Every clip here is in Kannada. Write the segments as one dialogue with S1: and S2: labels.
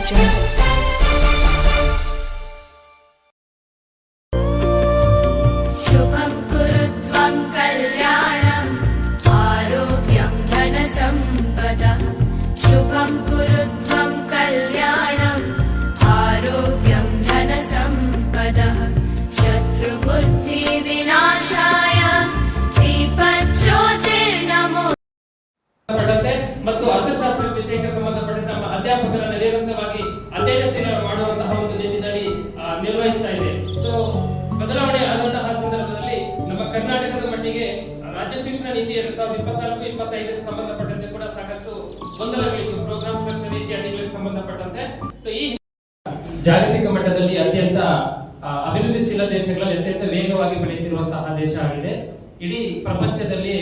S1: शुभं कुरुत्वं कल्याणम् आरोग्यं धनसम्पदः शुभं कुरुत्वं कल्याणम् आरोग्यं धनसम्पदः शत्रुबुद्धिविनाशाय दीपज्योतिर्नमो
S2: ಮತ್ತು ಅರ್ಥಶಾಸ್ತ್ರ ವಿಷಯಕ್ಕೆ ಸಂಬಂಧಪಟ್ಟಂತೆ ನಮ್ಮ ಅಧ್ಯಾಪಕರನ್ನು ನಿರಂತರವಾಗಿ ಅಧ್ಯಯನ ಮಾಡುವಂತಹ ಒಂದು ನಿಟ್ಟಿನಲ್ಲಿ ನಿರ್ವಹಿಸ್ತಾ ಇದೆ. ಸೊ ಬದಲಾವಣೆ ಆದಂತಹ ಸಂದರ್ಭದಲ್ಲಿ ನಮ್ಮ ಕರ್ನಾಟಕದ ಮಟ್ಟಿಗೆ ರಾಜ್ಯ ಶಿಕ್ಷಣ ನೀತಿ 2024-25ಕ್ಕೆ ಸಂಬಂಧಪಟ್ಟಂತೆ ಕೂಡ ಸಾಕಷ್ಟು ಗೊಂದಲಗಳಿತ್ತು ಪ್ರೋಗ್ರಾಮ್ ಸ್ಟ್ರಕ್ಚರ್ ಇತ್ಯಾದಿಗಳಿಗೆ ಸಂಬಂಧಪಟ್ಟಂತೆ. ಸೊ ಈ ಜಾಗತಿಕ ಮಟ್ಟದಲ್ಲಿ ಅತ್ಯಂತ ಅಭಿವೃದ್ಧಿಶೀಲ ದೇಶಗಳಲ್ಲಿ ಅತ್ಯಂತ ವೇಗವಾಗಿ ಬೆಳೆಯುತ್ತಿರುವಂತಹ ದೇಶ ಆಗಿದೆ. ಇಡೀ ಪ್ರಪಂಚದಲ್ಲಿ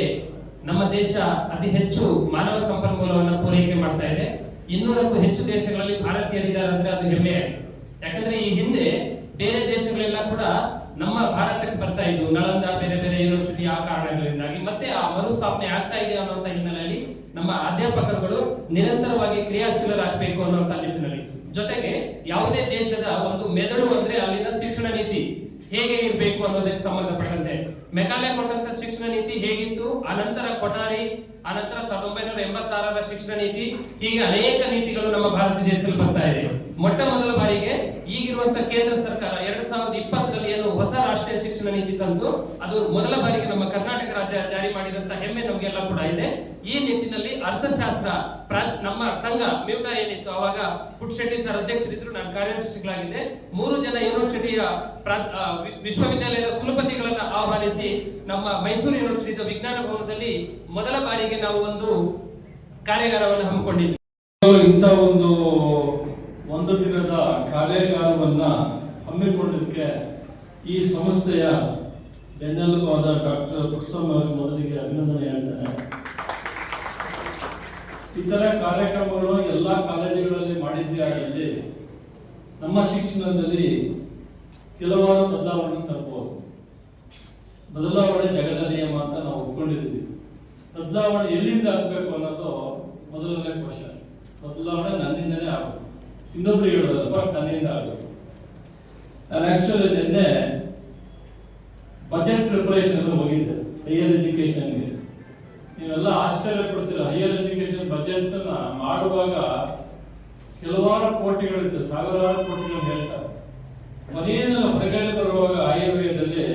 S2: ನಮ್ಮ ದೇಶ ಅತಿ ಹೆಚ್ಚು ಮಾನವ ಸಂಪನ್ಮೂಲವನ್ನು ಪೂರೈಕೆ ಮಾಡ್ತಾ ಇದೆ. 200ಕ್ಕೂ ಹೆಚ್ಚು ದೇಶಗಳಲ್ಲಿ ಭಾರತೀಯರಿದ್ದಾರೆ ಅಂದ್ರೆ ಅದು ಹೆಮ್ಮೆ. ಯಾಕಂದ್ರೆ ಈ ಹಿಂದೆ ಬೇರೆ ದೇಶಗಳೆಲ್ಲ ಕೂಡ ನಮ್ಮ ಭಾರತಕ್ಕೆ ಬರ್ತಾ ಇದ್ವು, ನಳಂದ ಬೇರೆ ಬೇರೆ ಯೂನಿವರ್ಸಿಟಿ ಆ ಕಾರಣಗಳಿಂದಾಗಿ. ಮತ್ತೆ ಆ ಮರುಸ್ಥಾಪನೆ ಆಗ್ತಾ ಇದೆ ಅನ್ನುವಂತ ಹಿನ್ನೆಲೆಯಲ್ಲಿ ನಮ್ಮ ಅಧ್ಯಾಪಕರುಗಳು ನಿರಂತರವಾಗಿ ಕ್ರಿಯಾಶೀಲರಾಗಬೇಕು ಅನ್ನುವಂತ ನಿಟ್ಟಿನಲ್ಲಿ, ಜೊತೆಗೆ ಯಾವುದೇ ದೇಶದ ಒಂದು ಮೆದುಳು ಅಂದ್ರೆ ಅಲ್ಲಿನ ಶಿಕ್ಷಣ ನೀತಿ ಹೇಗೆ ಇರಬೇಕು ಅನ್ನೋದಕ್ಕೆ ಸಂಬಂಧಪಟ್ಟಂತೆ ಮೆಕಾಲೆ ಕೊಟ್ಟಂತ ಶಿಕ್ಷಣ ನೀತಿ ಹೇಗಿತ್ತು, ಅನಂತರ ಕೊಠಾರಿ, ಅನಂತರ 1986ರ ಶಿಕ್ಷಣ ನೀತಿ, ಹೀಗೆ ಅನೇಕ ನೀತಿಗಳು ನಮ್ಮ ಭಾರತ ದೇಶದಲ್ಲಿ ಬರ್ತಾ ಇದೆ. ಮೊಟ್ಟ ಮೊದಲ ಬಾರಿಗೆ ಈಗಿರುವಂತಹ ಕೇಂದ್ರ ಸರ್ಕಾರ 2020ರಲ್ಲಿ ಏನು ಹೊಸ ರಾಷ್ಟ್ರೀಯ ಶಿಕ್ಷಣ ನೀತಿ ತಂದು ಅದು ಮೊದಲ ಬಾರಿಗೆ ನಮ್ಮ ಕರ್ನಾಟಕ ರಾಜ್ಯ ಜಾರಿ ಮಾಡಿದಂತ ಹೆಮ್ಮೆ ನಮಗೆಲ್ಲ ಕೂಡ ಇದೆ. ಈ ನಿಟ್ಟಿನಲ್ಲಿ ಅರ್ಥಶಾಸ್ತ್ರ ನಮ್ಮ ಸಂಘ ಮ್ಯೂಟ ಏನಿತ್ತು ಅವಾಗ ಪುಟ್ಟಶೆಟ್ಟಿ ಸರ್ ಅಧ್ಯಕ್ಷರಿದ್ರು, ನಾನು ಕಾರ್ಯದರ್ಶಿಗಳಾಗಿದ್ದೆ. 3 ಜನ ಯೂನಿವರ್ಸಿಟಿಯ ವಿಶ್ವವಿದ್ಯಾಲಯದ ಕುಲಪತಿಗಳನ್ನ ಆಹ್ವಾನಿಸಿ ನಮ್ಮ ಮೈಸೂರು ಯೂನಿವರ್ಸಿಟಿಯ ವಿಜ್ಞಾನ ಭವನದಲ್ಲಿ ಮೊದಲ ಬಾರಿಗೆ ನಾವು ಒಂದು ಕಾರ್ಯಾಗಾರವನ್ನು ಹಮ್ಮಿಕೊಂಡಿದ್ವಿ.
S3: ಇಂಥ ಒಂದು ದಿನದ ಕಾರ್ಯಾಗಾರವನ್ನ ಹಮ್ಮಿಕೊಂಡಿದ್ದಕ್ಕೆ ಈ ಸಂಸ್ಥೆಯ ಬೆನ್ನೆಲುಬಾದ ಡಾಕ್ಟರ್ ಪುಷ್ಪಮ್ಮ ಅವರಿಗೆ ಮೊದಲಿಗೆ ಅಭಿನಂದನೆ ಹೇಳ್ತೇನೆ. ಇತರ ಕಾರ್ಯಕ್ರಮಗಳು ಎಲ್ಲ ಕಾಲೇಜುಗಳಲ್ಲಿ ಮಾಡಿದ್ದೇ ಆಗಲಿ ನಮ್ಮ ಶಿಕ್ಷಣದಲ್ಲಿ ಕೆಲವಾರು ಬದಲಾವಣೆ ತರಬಹುದು. ಬದಲಾವಣೆ ಜಗದ ನಿಯಮ ಅಂತ ನಾವು ಒಪ್ಕೊಂಡಿದ್ದೀವಿ. ಬದಲಾವಣೆ ಎಲ್ಲಿಂದ ಆಗಬೇಕು ಅನ್ನೋದು ಮೊದಲನೇ ಕ್ವಶನ್. ಬದಲಾವಣೆ ನನ್ನಿಂದನೇ ಆಗಬೇಕು, ಇನ್ನೊಬ್ರು ಹೇಳೋದಲ್ಲ, ನನ್ನಿಂದ ಆಗಬೇಕು. ನಾನು ಆಕ್ಚುಲಿ ನಿನ್ನೆ ಬಜೆಟ್ ಪ್ರಿಪರೇಷನ್ ಹೋಗಿದ್ದೆ ಹೈಯರ್ ಎಜುಕೇಶನ್ಗೆ. ನೀವೆಲ್ಲ ಆಶ್ಚರ್ಯ ಪಡ್ತೀರ, ಹೈಯರ್ ಎಜುಕೇಶನ್ ಬಜೆಟ್ ಮಾಡುವಾಗ ಕೆಲವಾರು ಕೋಟಿಗಳಿರ್ತದೆ, ಸಾವಿರಾರು ಕೋಟಿಗಳು ಹೇಳ್ತಾರೆ. ಮನೆಯಿಂದ ಹೊರಗಡೆ ಬರುವಾಗ ಆಯವ್ಯಯದಲ್ಲಿ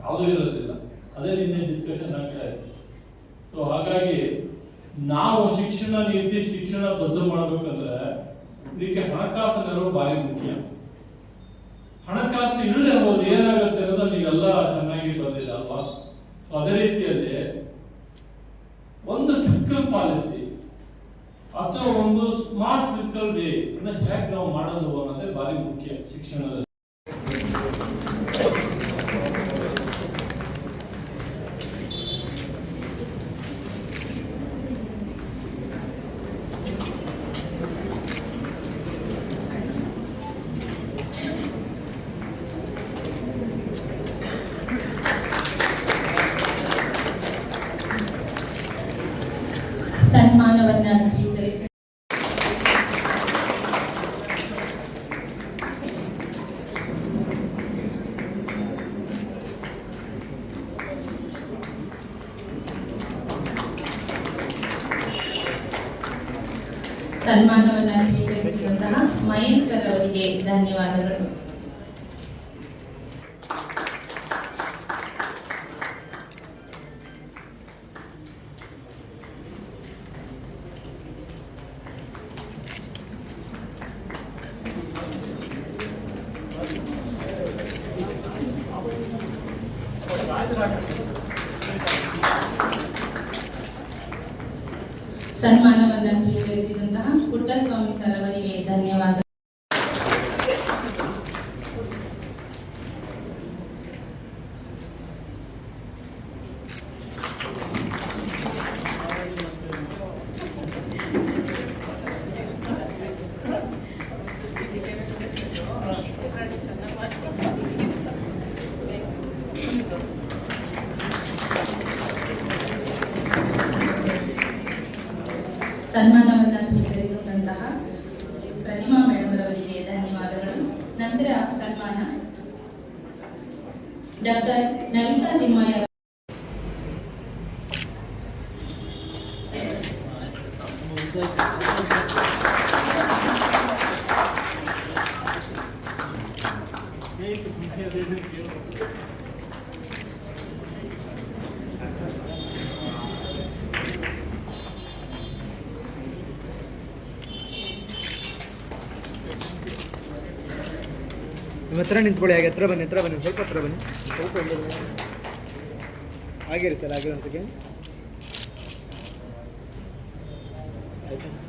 S3: ಯಾವುದೂ ಇರೋದಿಲ್ಲ. ಅದೇ ನಿನ್ನೆ ಡಿಸ್ಕಷನ್ ಆಗ್ತಾ ಇದೆ. ಸೊ ಹಾಗಾಗಿ ನಾವು ಶಿಕ್ಷಣ ನೀತಿ, ಶಿಕ್ಷಣ ಬದಲು ಮಾಡಬೇಕಂದ್ರೆ ಇದಕ್ಕೆ ಹಣಕಾಸು ನೆರವು ಭಾರಿ ಮುಖ್ಯ. ಹಣಕಾಸು ಇಲ್ಲದೆ ಹೋದ್ರೆ ಏನಾಗುತ್ತೆ ಅನ್ನೋದು ನೀವೆಲ್ಲ ಚೆನ್ನಾಗಿ ಬಂದಿಲ್ಲ ಅಲ್ವಾ? ಸೊ ಅದೇ ರೀತಿಯಲ್ಲಿ ಒಂದು ಫಿಸ್ಕಲ್ ಪಾಲಿಸಿ ಅಥವಾ ಒಂದು ಸ್ಮಾರ್ಟ್ ಫಿಸ್ಕಲ್ ವೇ ಅನ್ನ ಹೇಗೆ ನಾವು ಮಾಡೋದು ಅನ್ನೋದೇ ಭಾರಿ ಮುಖ್ಯ ಶಿಕ್ಷಣದಲ್ಲಿ.
S4: ಸನ್ಮಾನವನ್ನ ಸ್ವೀಕರಿಸಿ ಸ್ವೀಕರಿಸಿದಂತಹ ಮಹೇಶ್ ಸರ್ ಅವರಿಗೆ ಧನ್ಯವಾದಗಳು. ಸನ್ಮಾನವನ್ನ ಸ್ವೀಕರಿಸಿದಂತಹ ಪುಟ್ಟಸ್ವಾಮಿ ಸರ್ ಅವರಿಗೆ ಧನ್ಯವಾದ. ಸನ್ಮಾನವನ್ನು ಸ್ವೀಕರಿಸಿದಂತಹ ಪ್ರತಿಮಾ ಸನ್ಮಾನ. ಡಾಕ್ಟರ್ ನವಿತಾ ತಿಮ್ಮಯ್ಯ
S5: ನಿಮ್ಮ ಹತ್ರ ನಿಂತ್ಕೊಳ್ಳಿ. ಹಾಗೆ ಹತ್ರ ಬನ್ನಿ, ಸ್ವಲ್ಪ ಹತ್ರ ಬನ್ನಿ, ಸ್ವಲ್ಪ ಆಗಿರಿ ಸರ್, ಆಗಿರೋ ಒಂದು ಸೆಕೆಂಡ್ ಆಯ್ತು.